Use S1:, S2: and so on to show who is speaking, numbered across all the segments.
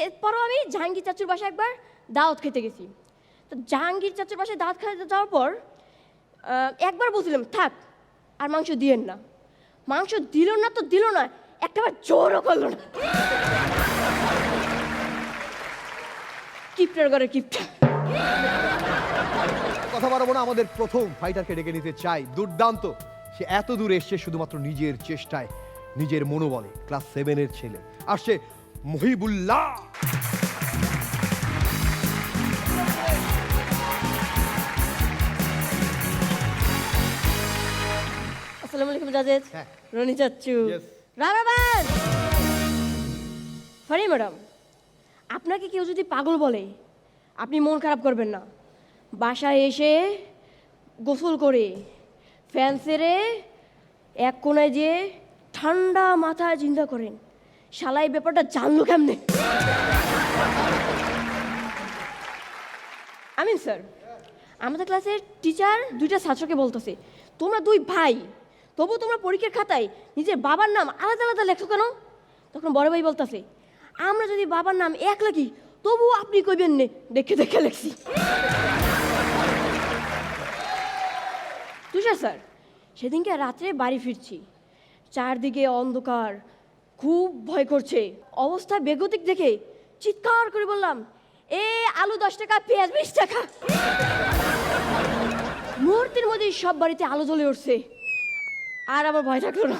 S1: এরপরও আমি জাহাঙ্গীর চাচুর বাসায় একবার দাওয়াত খেতে গেছি। তো জাহাঙ্গীর চাচুর বাসায় দাওয়াত খেতে যাওয়ার পর একবার বলছিলাম থাক আর মাংস দিয়েন না। মাংস দিল না তো দিল না, একটাবার জোরও করলো না। কিপটার ঘরে কিপটা।
S2: কথা বাড়াবো না, আমাদের প্রথম ফাইটারকে ডেকে নিতে চাই। দুর্দান্ত, সে এত দূর এসছে শুধুমাত্র নিজের চেষ্টায়, নিজের মনোবলে। ক্লাস 7-এর ছেলে আসছে মহিবুল্লাহ।
S1: আসসালামু আলাইকুম জাজেদ।
S2: হ্যাঁ।
S1: রনি চাচ্চু।
S2: Yes.
S1: রাবাবান। ফারি ম্যাডাম, আপনাকে কেউ যদি পাগল বলে আপনি মন খারাপ করবেন না। বাসায় এসে গোসল করে ফ্যান সেরে এক কোনায় যেয়ে ঠান্ডা মাথায় চিন্তা করেন শালাই ব্যাপারটা জানলো কেমনে। আমিন স্যার, আমাদের ক্লাসের টিচার দুইটা ছাত্রকে বলতেছে তোমরা দুই ভাই, তবু তোমরা পরীক্ষার খাতায় নিজের বাবার নাম আলাদা আলাদা লেখো কেন? তখন বড় ভাই বলতেছে আমরা যদি বাবার নাম এক লিখি তবু আপনি কইবেন নে দেখে দেখে লেখছি। তুষার স্যার, সেদিনকে রাত্রে বাড়ি ফিরছি, চারদিকে অন্ধকার, খুব ভয় করছে। অবস্থা বেগতিক দেখে চিৎকার করে বললাম এ আলু 10 টাকা, পেঁয়াজ 20 টাকা। মুহূর্তের মধ্যেই সব বাড়িতে আলো জ্বলে উঠছে, আর আমার ভয় থাকলো না।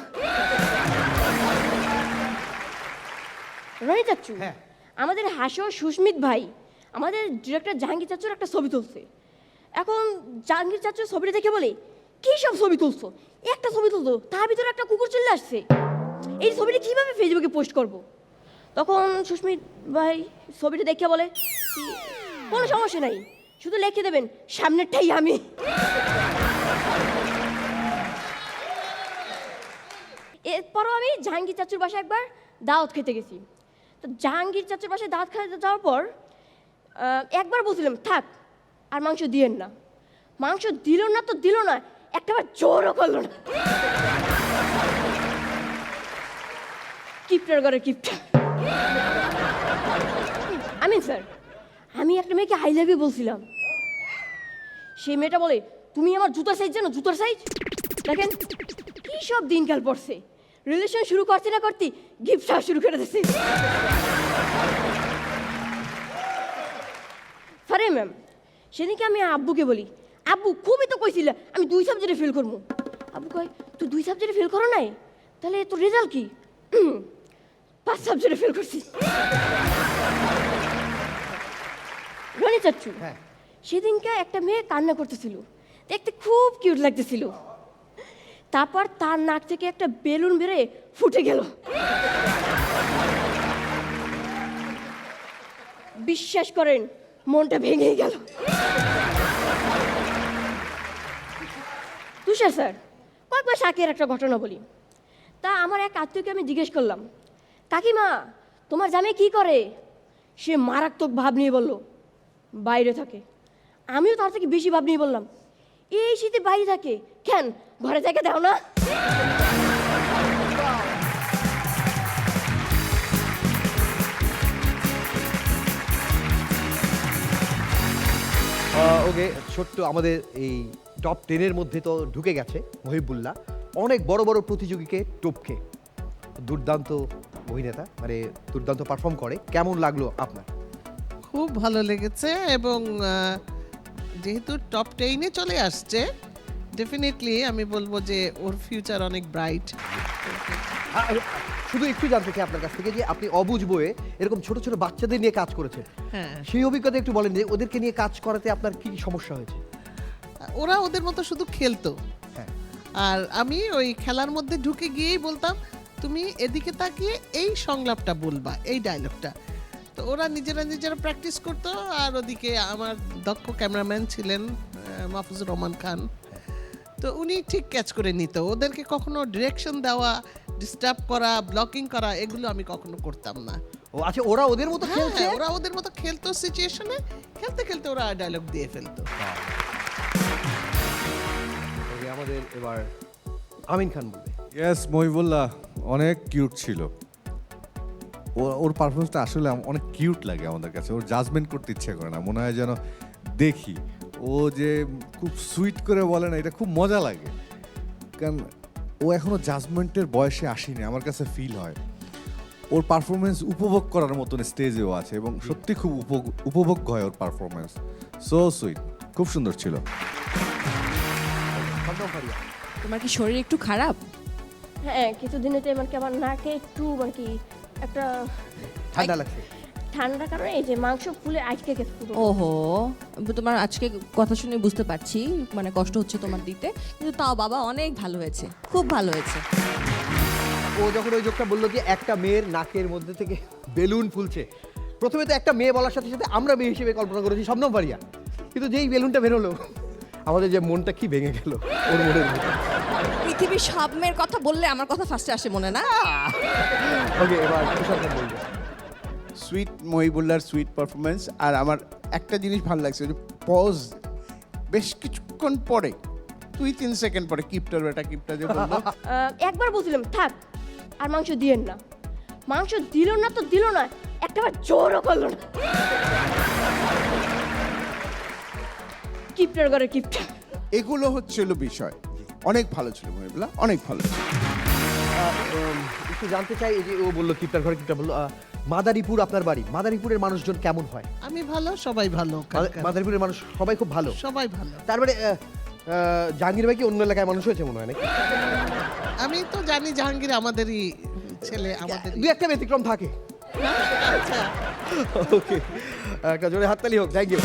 S1: রনি চাচ্চু,
S2: হ্যাঁ।
S1: আমাদের হাসো সুস্মিত ভাই আমাদের ডিরেক্টর জাহাঙ্গীর চাচুর একটা ছবি তুলছে। এখন জাহাঙ্গীর চাচুর ছবিটা দেখে বলে কী সব ছবি তুলছো, একটা ছবি তুলতো তার ভিতরে একটা কুকুর চলে আসছে, এই ছবিটা কীভাবে ফেসবুকে পোস্ট করব? তখন সুস্মিত ভাই ছবিটা দেখে বলে কোনো সমস্যা নাই, শুধু লিখে দেবেন সামনেরটাই আমি। এরপরও আমি জাহাঙ্গীর চাচুর বাসায় একবার দাওয়াত খেতে গেছি। তো জাহাঙ্গীর চাচুর বাসায় দাওয়াত খেতে যাওয়ার পর একবার বলছিলাম থাক আর মাংস দিয়েন না। মাংস দিল না তো দিল না, একটাবার জোরও করলো না। কিপটার ঘরে কিপটা। আমিন স্যার, আমি একটা মেয়েকে আই লাভ ইউ বলছিলাম, সেই মেয়েটা বলে তুমি আমার জুতার সাইজ জানো, জুতার সাইজ। দেখেন কি সব দিনকাল পড়ছে, রিলেশন শুরু করতে না করতে গিফট শুরু করে দিচ্ছে। ফারে ম্যাম, সেদিনকে আমি আব্বুকে বলি আব্বু খুবই তো কইছিল আমি 2 সাবজেক্টে ফেল করবো। আব্বু কয় তুই 2 সাবজেক্টে ফেল করো নাই, তাহলে তোর রেজাল্ট কি? 5 সাবজেক্টে ফেল করছি। রনি চাচ্চু,
S2: হ্যাঁ।
S1: সেদিনকে একটা মেয়ে কান্না করতেছিল, দেখতে খুব কিউট লাগতেছিল। তারপর তার নাক থেকে একটা বেলুন বেরোয় ফুটে গেল। বিশ্বাস করেন মনটা ভেঙে গেল। তুষার স্যার, কয়েক মাস আগের একটা ঘটনা বলি। তা আমার এক আত্মীয়কে আমি জিজ্ঞেস করলাম কাকিমা তোমার জামাই কি করে? সে মারাত্মক ভাব নিয়ে বলল বাইরে থাকে। আমিও তার থেকে বেশি ভাব নিয়ে বললাম এই শীতে বাইরে থাকে কেন, ঘরে থেকে দাও না?
S2: ওকে, ছোট্ট আমাদের এই টপ 10-এর মধ্যে তো ঢুকে গেছে মহিবুল্লাহ, অনেক বড় বড় প্রতিযোগীকে টপকে। দুর্দান্ত অভিনেতা, মানে দুর্দান্ত পারফর্ম করে। কেমন লাগলো আপনার?
S3: খুব ভালো লেগেছে, এবং যেহেতু টপ 10-এ চলে আসছে ডেফিনেটলি আমি বলবো যে ওর ফিউচার অনেক ব্রাইট।
S2: শুধু একটু জানতে চাই আপনার কাছ থেকে যে আপনি অবুঝ বয়ে এরকম ছোট ছোট বাচ্চাদের নিয়ে কাজ করেছেন,
S3: হ্যাঁ,
S2: সেই অভিজ্ঞতা একটু বলেন যে ওদেরকে নিয়ে কাজ করাতে আপনার কি কি সমস্যা হয়েছে?
S3: ওরা ওদের মতো শুধু খেলতো,
S2: হ্যাঁ।
S3: আর আমি ওই খেলার মধ্যে ঢুকে গিয়েই বলতাম তুমি এদিকে তাকিয়ে এই সংলাপটা বলবা, এই ডায়লগটা। তো ওরা নিজেরা নিজেরা প্র্যাকটিস করতো, আর ওদিকে আমার দক্ষ ক্যামেরাম্যান ছিলেন মাহফুজুর রহমান খান, তো উনি ঠিক ক্যাচ করে নিত। ওদেরকে কখনো ডিরেকশন দেওয়া, ডিস্টার্ব করা, ব্লকিং করা এগুলো আমি কখনো করতাম না।
S2: ও আচ্ছা, ওরা ওদের মতো খেলছে?
S3: হ্যাঁ, ওরা ওদের মতো খেলতো, সিচুয়েশনে খেলতে খেলতে ওরা ডায়লগ দিয়ে ফেলতো।
S2: আমাদের এবার আমিন খান বলবে।
S4: ইয়েস, মহিবুল্লাহ অনেক কিউট ছিল। ওর পারফরমেন্সটা আসলে অনেক কিউট লাগে আমাদের কাছে। ওর জাজমেন্ট করতে ইচ্ছে করে না, মনে হয় যেন দেখি। ও যে খুব সুইট করে বলে না, এটা খুব মজা লাগে, কারণ ও এখনো জাজমেন্টের বয়সে আসেনি আমার কাছে ফিল হয়। ওর পারফরমেন্স উপভোগ করার মতন স্টেজেও আছে এবং সত্যি খুব উপভোগ্য হয় ওর পারফরমেন্স। সো সুইট, খুব সুন্দর ছিল।
S2: শবনম ফারিয়া।
S5: তোমার কি শরীর একটু খারাপ?
S1: হ্যাঁ কিছুদিনেতে মানে কি আমার নাকে একটু মানে কি একটা
S2: ঠান্ডা লাগছে।
S1: ঠান্ডার কারণে এই যে মাংস ফুলে আটকে গেছে পুরো।
S5: ওহো, তোমার আজকে কথা শুনে বুঝতে পারছি মানে কষ্ট হচ্ছে তোমার দিতে, কিন্তু তাও বাবা অনেক ভালো হয়েছে, খুব ভালো হয়েছে।
S2: ও যখন ওই যোগটা বললো যে একটা মেয়ের নাকের মধ্যে থেকে বেলুন ফুলছে, প্রথমে তো একটা মেয়ে বলার সাথে সাথে আমরা মেয়ে হিসেবে কল্পনা করেছি শবনম ফারিয়া, কিন্তু যেই বেলুনটা বেরোলো আমাদের যে মনটা কি ভেঙে গেল ওর মনের মধ্যে।
S5: পৃথিবীর সব মেয়ের কথা বললে আমার কথা ফার্স্টে আসে মনে না?
S2: ওকে, এবার তুষার বলবো।
S6: সুইট মহিবুল্লাহর সুইট পারফরমেন্স। আর আমার একটা জিনিস ভালো লাগছে, যে পজ বেশ কিছুক্ষণ পরে 2-3 সেকেন্ড পরে কিপটার বেটা কিপটা যে বললো
S1: একবার বলছিলাম থাক আর মাংস দিয়েন না, মাংস দিল না তো দিল না, একটাবার জোরও করলো না। কিপটার ঘরে কিপটা।
S6: এগুলো হচ্ছিল বিষয়। অনেক ভালো ছিল মহিবুল্লাহ, অনেক ভালো ছিল।
S2: একটু জানতে চাই, এই যে ও বললো কিপটার ঘরে কিপটা বললো, মাদারীপুর আপনার বাড়ি, মাদারীপুরের মানুষজন কেমন হয়?
S3: আমি ভালো, সবাই ভালো ওখানকার।
S2: মাদারীপুরের মানুষ সবাই খুব ভালো।
S3: সবাই ভালো।
S2: তারপরে জাহাঙ্গীর ভাই কি অন্য এলাকায় মানুষ হয়েছে মনে হয় নাকি?
S3: আমি তো জানি জাহাঙ্গীর আমাদেরই ছেলে, আমাদের
S2: দু একটা ব্যতিক্রম থাকে। ওকে, একটা জোরে হাততালি হোক। Thank you.